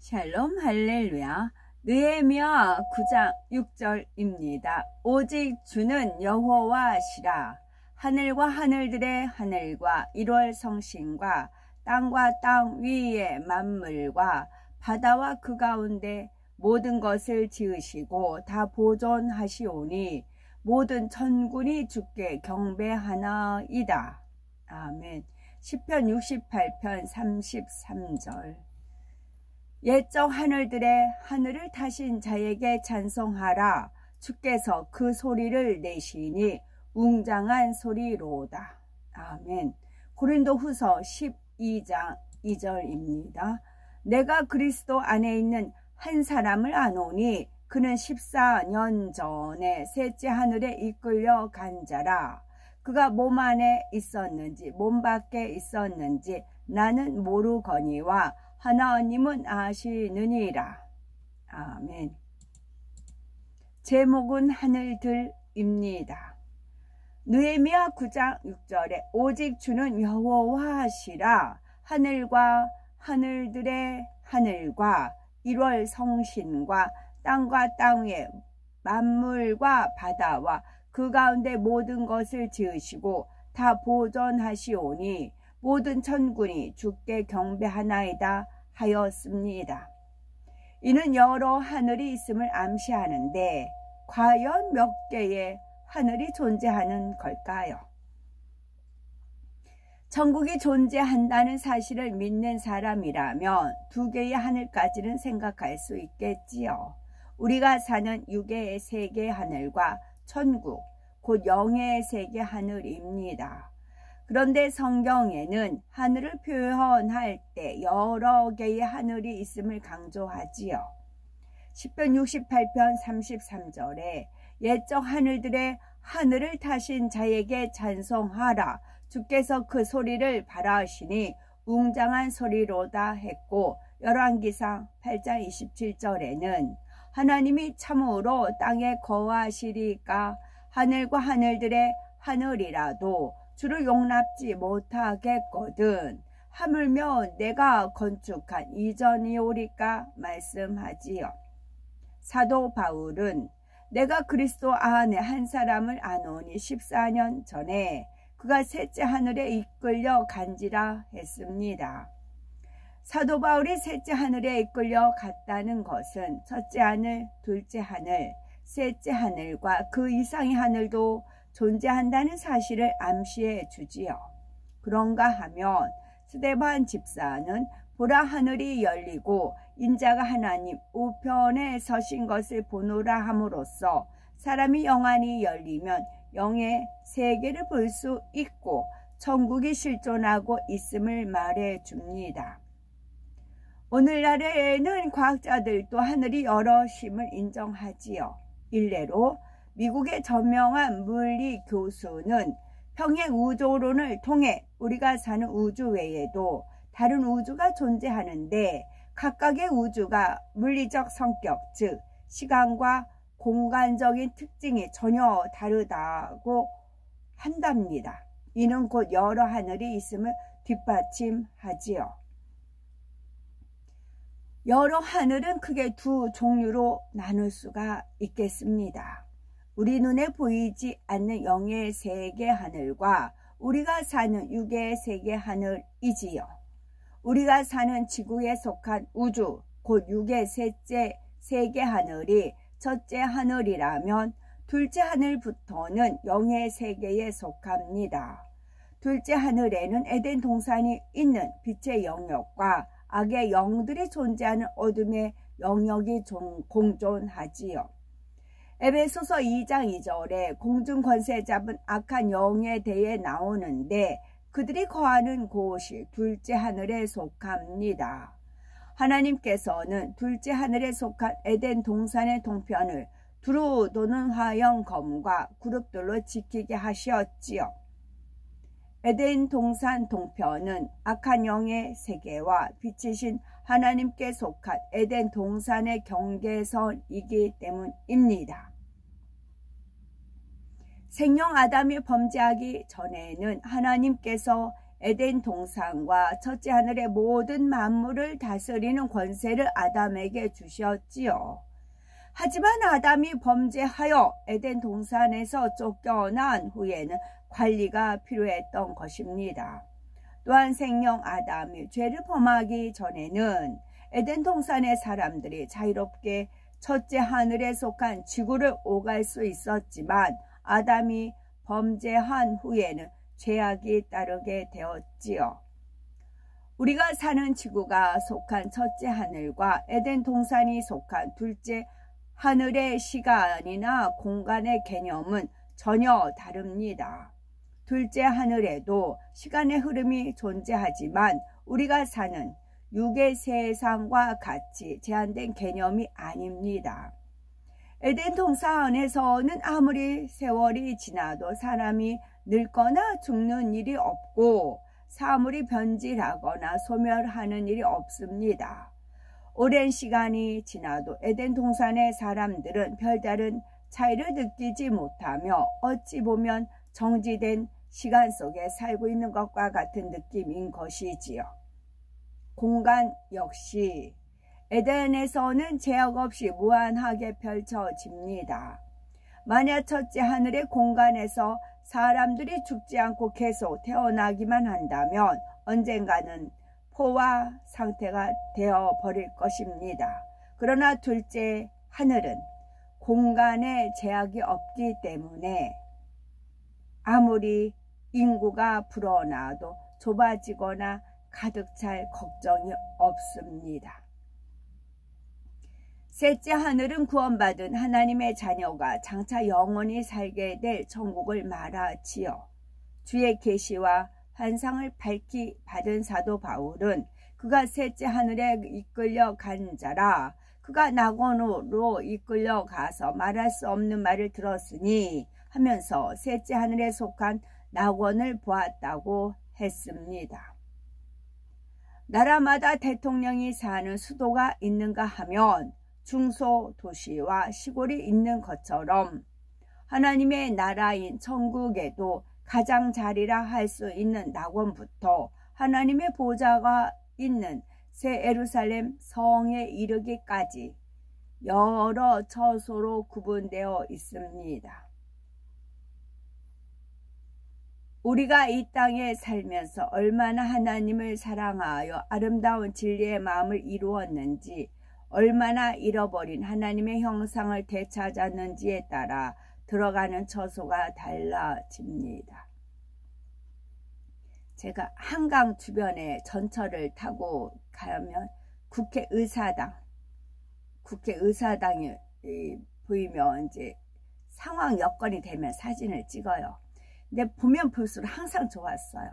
샬롬 할렐루야. 느헤미야 9장 6절입니다. 오직 주는 여호와시라. 하늘과 하늘들의 하늘과 1월 성신과 땅과 땅 위의 만물과 바다와 그 가운데 모든 것을 지으시고 다 보존하시오니 모든 천군이 주께 경배하나이다. 아멘. 시편 68편 33절. 옛적 하늘들의 하늘을 타신 자에게 찬송하라. 주께서 그 소리를 내시니 웅장한 소리로다. 아멘. 고린도후서 12장 2절입니다. 내가 그리스도 안에 있는 한 사람을 아노니 그는 14년 전에 셋째 하늘에 이끌려 간 자라. 그가 몸 안에 있었는지 몸 밖에 있었는지 나는 모르거니와 하나님은 아시느니라. 아멘. 제목은 하늘들입니다. 느헤미야 9장 6절에 오직 주는 여호와시라. 하늘과 하늘들의 하늘과 1월 성신과 땅과 땅 위의 만물과 바다와 그 가운데 모든 것을 지으시고 다 보존하시오니 모든 천군이 주께 경배하나이다 하였습니다. 이는 여러 하늘이 있음을 암시하는데 과연 몇 개의 하늘이 존재하는 걸까요? 천국이 존재한다는 사실을 믿는 사람이라면 2개의 하늘까지는 생각할 수 있겠지요. 우리가 사는 6의 세계 하늘과 천국, 곧 영의 세계 하늘입니다. 그런데 성경에는 하늘을 표현할 때 여러 개의 하늘이 있음을 강조하지요. 시편 68편 33절에 옛적 하늘들의 하늘을 타신 자에게 찬송하라. 주께서 그 소리를 바라시니 웅장한 소리로다 했고, 열왕기상 8장 27절에는 하나님이 참으로 땅에 거하시리까 하늘과 하늘들의 하늘이라도 주를 용납지 못하겠거든. 하물며 내가 건축한 이전이오리까 말씀하지요. 사도 바울은 내가 그리스도 안에 한 사람을 아노니 14년 전에 그가 셋째 하늘에 이끌려 간지라 했습니다. 사도 바울이 셋째 하늘에 이끌려 갔다는 것은 첫째 하늘, 둘째 하늘, 셋째 하늘과 그 이상의 하늘도 존재한다는 사실을 암시해 주지요. 그런가 하면 스데반 집사는 보라 하늘이 열리고 인자가 하나님 우편에 서신 것을 보노라 함으로써 사람이 영안이 열리면 영의 세계를 볼 수 있고 천국이 실존하고 있음을 말해 줍니다. 오늘날에는 과학자들도 하늘이 여럿임을 인정하지요. 일례로 미국의 저명한 물리 교수는 평행 우주론을 통해 우리가 사는 우주 외에도 다른 우주가 존재하는데 각각의 우주가 물리적 성격, 즉 시간과 공간적인 특징이 전혀 다르다고 한답니다. 이는 곧 여러 하늘이 있음을 뒷받침하지요. 여러 하늘은 크게 2 종류로 나눌 수가 있겠습니다. 우리 눈에 보이지 않는 영의 세계 하늘과 우리가 사는 6의 세계 하늘이지요. 우리가 사는 지구에 속한 우주, 곧 6의 셋째 세계 하늘이 첫째 하늘이라면 둘째 하늘부터는 영의 세계에 속합니다. 둘째 하늘에는 에덴 동산이 있는 빛의 영역과 악의 영들이 존재하는 어둠의 영역이 공존하지요. 에베소서 2장 2절에 공중 권세 잡은 악한 영에 대해 나오는데 그들이 거하는 곳이 둘째 하늘에 속합니다. 하나님께서는 둘째 하늘에 속한 에덴 동산의 동편을 두루 도는 화형 검과 그룹들로 지키게 하셨지요. 에덴 동산 동편은 악한 영의 세계와 빛이신 하나님께 속한 에덴 동산의 경계선이기 때문입니다. 생명 아담이 범죄하기 전에는 하나님께서 에덴 동산과 첫째 하늘의 모든 만물을 다스리는 권세를 아담에게 주셨지요. 하지만 아담이 범죄하여 에덴 동산에서 쫓겨난 후에는 관리가 필요했던 것입니다. 또한 생명 아담이 죄를 범하기 전에는 에덴 동산의 사람들이 자유롭게 첫째 하늘에 속한 지구를 오갈 수 있었지만 아담이 범죄한 후에는 죄악이 따르게 되었지요. 우리가 사는 지구가 속한 첫째 하늘과 에덴 동산이 속한 둘째 하늘의 시간이나 공간의 개념은 전혀 다릅니다. 둘째 하늘에도 시간의 흐름이 존재하지만 우리가 사는 육의 세상과 같이 제한된 개념이 아닙니다. 에덴 동산에서는 아무리 세월이 지나도 사람이 늙거나 죽는 일이 없고 사물이 변질하거나 소멸하는 일이 없습니다. 오랜 시간이 지나도 에덴 동산의 사람들은 별다른 차이를 느끼지 못하며 어찌 보면 정지된 시간 속에 살고 있는 것과 같은 느낌인 것이지요. 공간 역시 에덴에서는 제약 없이 무한하게 펼쳐집니다. 만약 첫째 하늘의 공간에서 사람들이 죽지 않고 계속 태어나기만 한다면 언젠가는 포화 상태가 되어버릴 것입니다. 그러나 둘째 하늘은 공간에 제약이 없기 때문에 아무리 인구가 불어나도 좁아지거나 가득 찰 걱정이 없습니다. 셋째 하늘은 구원받은 하나님의 자녀가 장차 영원히 살게 될 천국을 말하지요. 주의 계시와 환상을 밝히 받은 사도 바울은 그가 셋째 하늘에 이끌려 간 자라 그가 낙원으로 이끌려 가서 말할 수 없는 말을 들었으니 하면서 셋째 하늘에 속한 낙원을 보았다고 했습니다. 나라마다 대통령이 사는 수도가 있는가 하면 중소도시와 시골이 있는 것처럼 하나님의 나라인 천국에도 가장자리라 할 수 있는 낙원부터 하나님의 보좌가 있는 새 예루살렘 성에 이르기까지 여러 처소로 구분되어 있습니다. 우리가 이 땅에 살면서 얼마나 하나님을 사랑하여 아름다운 진리의 마음을 이루었는지 얼마나 잃어버린 하나님의 형상을 되찾았는지에 따라 들어가는 처소가 달라집니다. 제가 한강 주변에 전철을 타고 가면 국회의사당이 보이면 이제 상황 여건이 되면 사진을 찍어요. 근데 보면 볼수록 항상 좋았어요.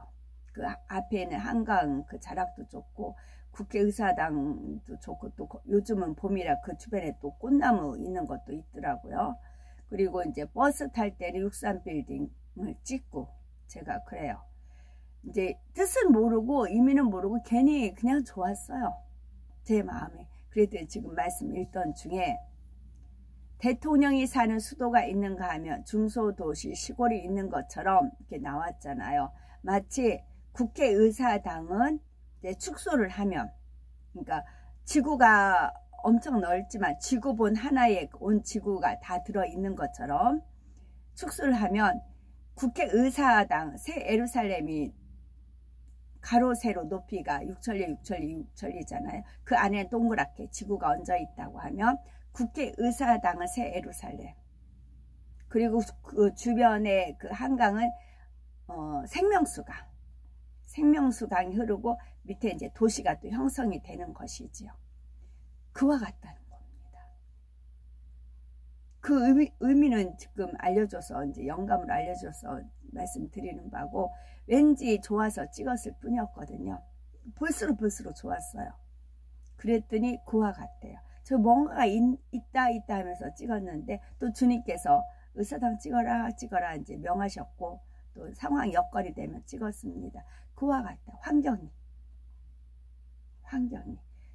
그 앞에 있는 한강 그 자락도 좋고 국회의사당도 좋고 또 요즘은 봄이라 그 주변에 또 꽃나무 있는 것도 있더라고요. 그리고 이제 버스 탈 때는 63빌딩을 찍고 제가 그래요. 이제 뜻은 모르고 의미는 모르고 괜히 그냥 좋았어요. 제 마음에. 그래도 지금 말씀 읽던 중에 대통령이 사는 수도가 있는가 하면 중소도시 시골이 있는 것처럼 이렇게 나왔잖아요. 마치 국회의사당은 이제 축소를 하면 그러니까 지구가 엄청 넓지만 지구본 하나에 온 지구가 다 들어있는 것처럼 축소를 하면 국회의사당 새 예루살렘이 가로 세로 높이가 6천리6천리잖아요. 그 안에 동그랗게 지구가 얹어 있다고 하면 국회의사당은 새 예루살렘 그리고 그 주변에 그 한강은 생명수강이 흐르고 밑에 이제 도시가 또 형성이 되는 것이지요. 그와 같다는 겁니다. 그 의미는 지금 알려줘서 이제 영감을 알려줘서 말씀드리는 바고 왠지 좋아서 찍었을 뿐이었거든요. 볼수록 좋았어요. 그랬더니 그와 같대요. 저 뭔가가 있다 하면서 찍었는데 또 주님께서 의사당 찍어라 이제 명하셨고 또 상황 여건이 되면 찍었습니다. 그와 같다. 환경이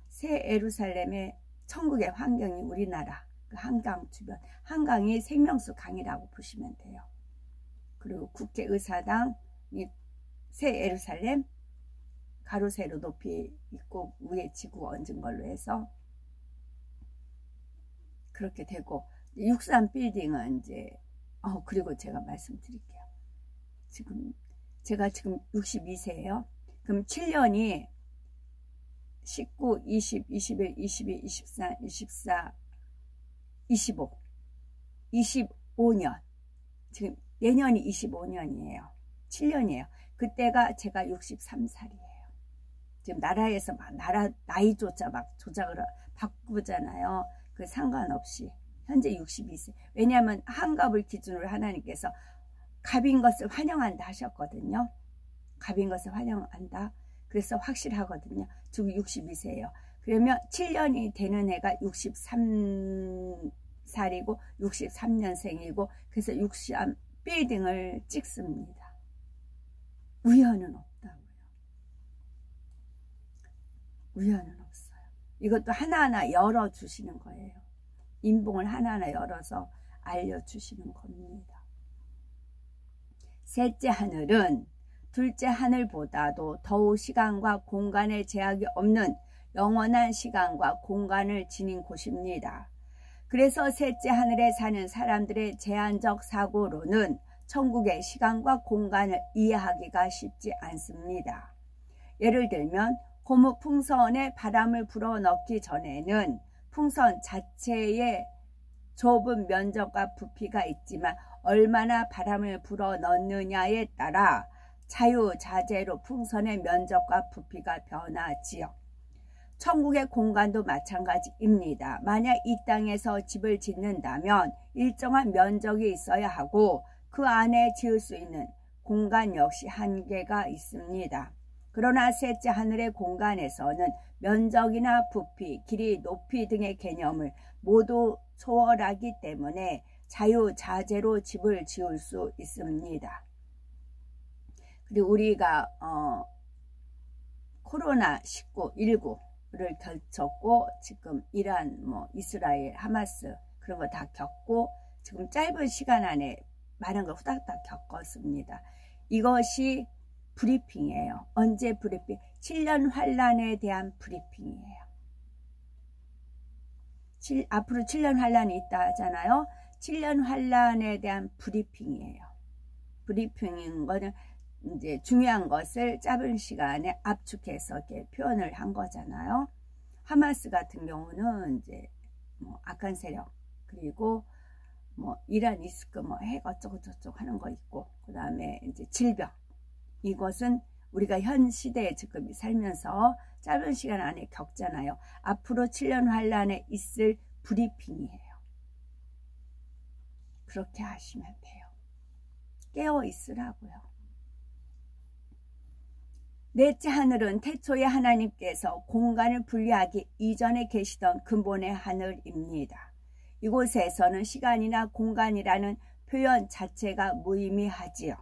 새 예루살렘의 천국의 환경이 우리나라 그 한강 주변 한강이 생명수 강이라고 보시면 돼요. 그리고 국회의사당이 새 예루살렘 가로 세로 높이 있고 위에 지구 얹은 걸로 해서 그렇게 되고 63 빌딩은 이제 그리고 제가 말씀드릴게요. 제가 지금 62세예요. 그럼 7년이 19, 20, 21, 22, 23, 24, 25, 25년. 지금 내년이 25년이에요. 7년이에요. 그때가 제가 63살이에요. 지금 나라에서 막 나이조차 막 조작을 바꾸잖아요. 그 상관없이 현재 62세. 왜냐하면 한갑을 기준으로 하나님께서 갑인 것을 환영한다 하셨거든요. 갑인 것을 환영한다. 그래서 확실하거든요. 지금 62세예요. 그러면 7년이 되는 해가 63살이고 63년생이고 그래서 63 빌딩을 찍습니다. 우연은 없다고요. 우연은 없어요. 이것도 하나하나 열어주시는 거예요. 인봉을 하나하나 열어서 알려주시는 겁니다. 셋째 하늘은 둘째 하늘보다도 더욱 시간과 공간의 제약이 없는 영원한 시간과 공간을 지닌 곳입니다. 그래서 셋째 하늘에 사는 사람들의 제한적 사고로는 천국의 시간과 공간을 이해하기가 쉽지 않습니다. 예를 들면 고무 풍선에 바람을 불어넣기 전에는 풍선 자체에 좁은 면적과 부피가 있지만 얼마나 바람을 불어넣느냐에 따라 자유자재로 풍선의 면적과 부피가 변하지요. 천국의 공간도 마찬가지입니다. 만약 이 땅에서 집을 짓는다면 일정한 면적이 있어야 하고 그 안에 지을 수 있는 공간 역시 한계가 있습니다. 그러나 셋째 하늘의 공간에서는 면적이나 부피, 길이, 높이 등의 개념을 모두 초월하기 때문에 자유자재로 집을 지을 수 있습니다. 그리고 우리가 코로나19를 겪었고 지금 이란, 이스라엘, 하마스 그런 거 다 겪고 지금 짧은 시간 안에 많은 걸 후닥닥 겪었습니다. 이것이 브리핑이에요. 언제 브리핑? 7년 환란에 대한 브리핑이에요. 앞으로 7년 환란이 있다 하잖아요. 7년 환란에 대한 브리핑이에요. 브리핑인 거는 이제 중요한 것을 짧은 시간에 압축해서 이렇게 표현을 한 거잖아요. 하마스 같은 경우는 이제 악한 세력 그리고 이란 이스크 핵 어쩌고 저쩌고 하는 거 있고 그 다음에 이제 질병 이것은 우리가 현 시대에 지금 살면서 짧은 시간 안에 겪잖아요. 앞으로 7년 환란에 있을 브리핑이에요. 그렇게 하시면 돼요. 깨어 있으라고요. 넷째 하늘은 태초에 하나님께서 공간을 분리하기 이전에 계시던 근본의 하늘입니다. 이곳에서는 시간이나 공간이라는 표현 자체가 무의미하지요.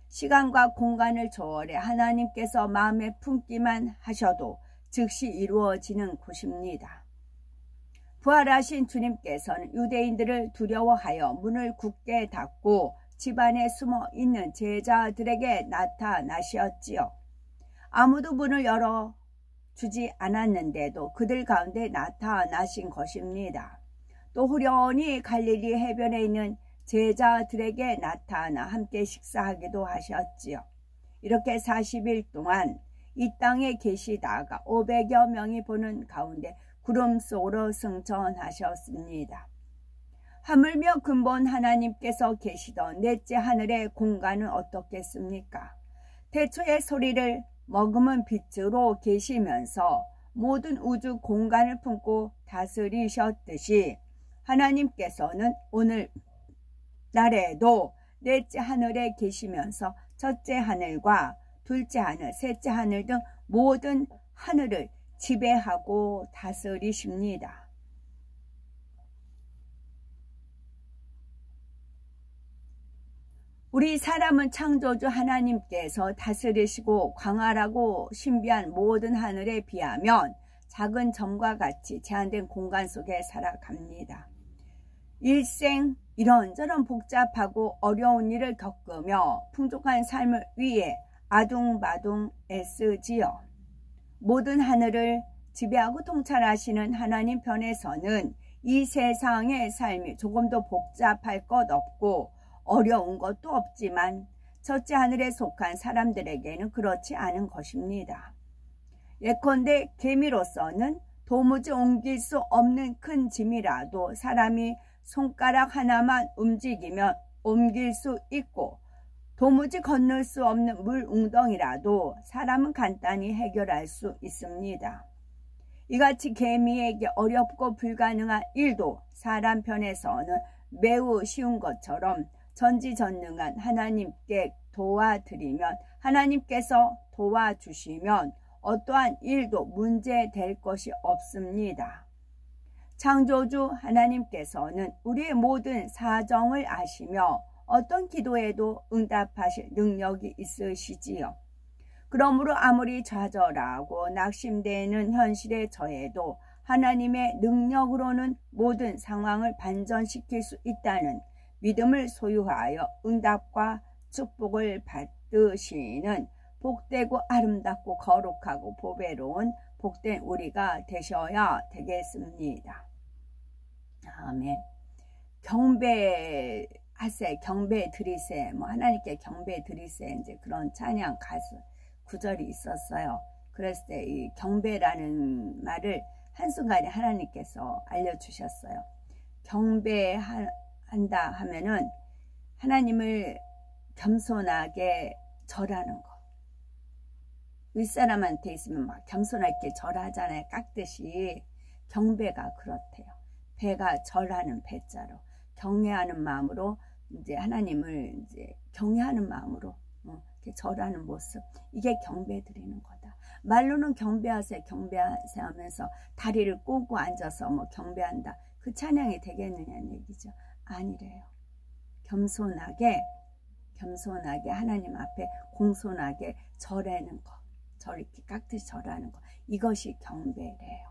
시간과 공간을 초월해 하나님께서 마음에 품기만 하셔도 즉시 이루어지는 곳입니다. 부활하신 주님께서는 유대인들을 두려워하여 문을 굳게 닫고 집안에 숨어 있는 제자들에게 나타나셨지요. 아무도 문을 열어주지 않았는데도 그들 가운데 나타나신 것입니다. 또 후련히 갈릴리 해변에 있는 제자들에게 나타나 함께 식사하기도 하셨지요. 이렇게 40일 동안 이 땅에 계시다가 500여 명이 보는 가운데 구름 속으로 승천하셨습니다. 하물며 근본 하나님께서 계시던 넷째 하늘의 공간은 어떻겠습니까? 태초의 소리를 머금은 빛으로 계시면서 모든 우주 공간을 품고 다스리셨듯이 하나님께서는 오늘 날에도 넷째 하늘에 계시면서 첫째 하늘과 둘째 하늘, 셋째 하늘 등 모든 하늘을 지배하고 다스리십니다. 우리 사람은 창조주 하나님께서 다스리시고 광활하고 신비한 모든 하늘에 비하면 작은 점과 같이 제한된 공간 속에 살아갑니다. 일생 이런저런 복잡하고 어려운 일을 겪으며 풍족한 삶을 위해 아둥바둥 애쓰지요. 모든 하늘을 지배하고 통찰하시는 하나님 편에서는 이 세상의 삶이 조금도 복잡할 것 없고 어려운 것도 없지만 첫째 하늘에 속한 사람들에게는 그렇지 않은 것입니다. 예컨대 개미로서는 도무지 옮길 수 없는 큰 짐이라도 사람이 손가락 하나만 움직이면 옮길 수 있고 도무지 건널 수 없는 물 웅덩이라도 사람은 간단히 해결할 수 있습니다. 이같이 개미에게 어렵고 불가능한 일도 사람 편에서는 매우 쉬운 것처럼 전지전능한 하나님께 도와드리면 하나님께서 도와주시면 어떠한 일도 문제될 것이 없습니다. 창조주 하나님께서는 우리의 모든 사정을 아시며 어떤 기도에도 응답하실 능력이 있으시지요. 그러므로 아무리 좌절하고 낙심되는 현실에 처해도 하나님의 능력으로는 모든 상황을 반전시킬 수 있다는 믿음을 소유하여 응답과 축복을 받으시는 복되고 아름답고 거룩하고 보배로운 복된 우리가 되셔야 되겠습니다. 아멘. 경배하세, 경배 드리세, 하나님께 경배 드리세, 이제 그런 찬양 가수 구절이 있었어요. 그랬을 때 이 경배라는 말을 한순간에 하나님께서 알려주셨어요. 경배한다 하면은 하나님을 겸손하게 절하는 거. 윗사람한테 있으면 막 겸손하게 절하잖아요. 깎듯이. 경배가 그렇대요. 배가 절하는 배자로 경외하는 마음으로 이제 하나님을 이제 경외하는 마음으로 이렇게 절하는 모습, 이게 경배 드리는 거다. 말로는 경배하세 경배하세 하면서 다리를 꼬고 앉아서 경배한다, 그 찬양이 되겠느냐는 얘기죠. 아니래요. 겸손하게 하나님 앞에 공손하게 절하는 거, 이렇게 깍듯이 절하는 거, 이것이 경배래요.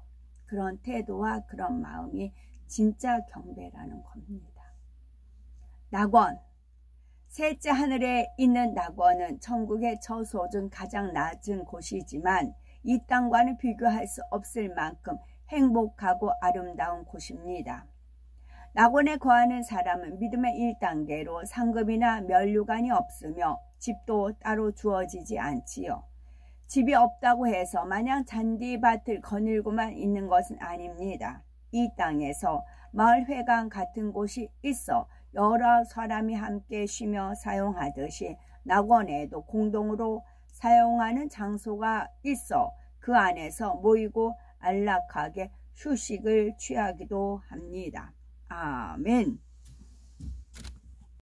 그런 태도와 그런 마음이 진짜 경배라는 겁니다. 낙원, 셋째 하늘에 있는 낙원은 천국의 저소중 가장 낮은 곳이지만 이 땅과는 비교할 수 없을 만큼 행복하고 아름다운 곳입니다. 낙원에 거하는 사람은 믿음의 1단계로 상급이나 면류관이 없으며 집도 따로 주어지지 않지요. 집이 없다고 해서 마냥 잔디밭을 거닐고만 있는 것은 아닙니다. 이 땅에서 마을회관 같은 곳이 있어 여러 사람이 함께 쉬며 사용하듯이 낙원에도 공동으로 사용하는 장소가 있어 그 안에서 모이고 안락하게 휴식을 취하기도 합니다. 아멘.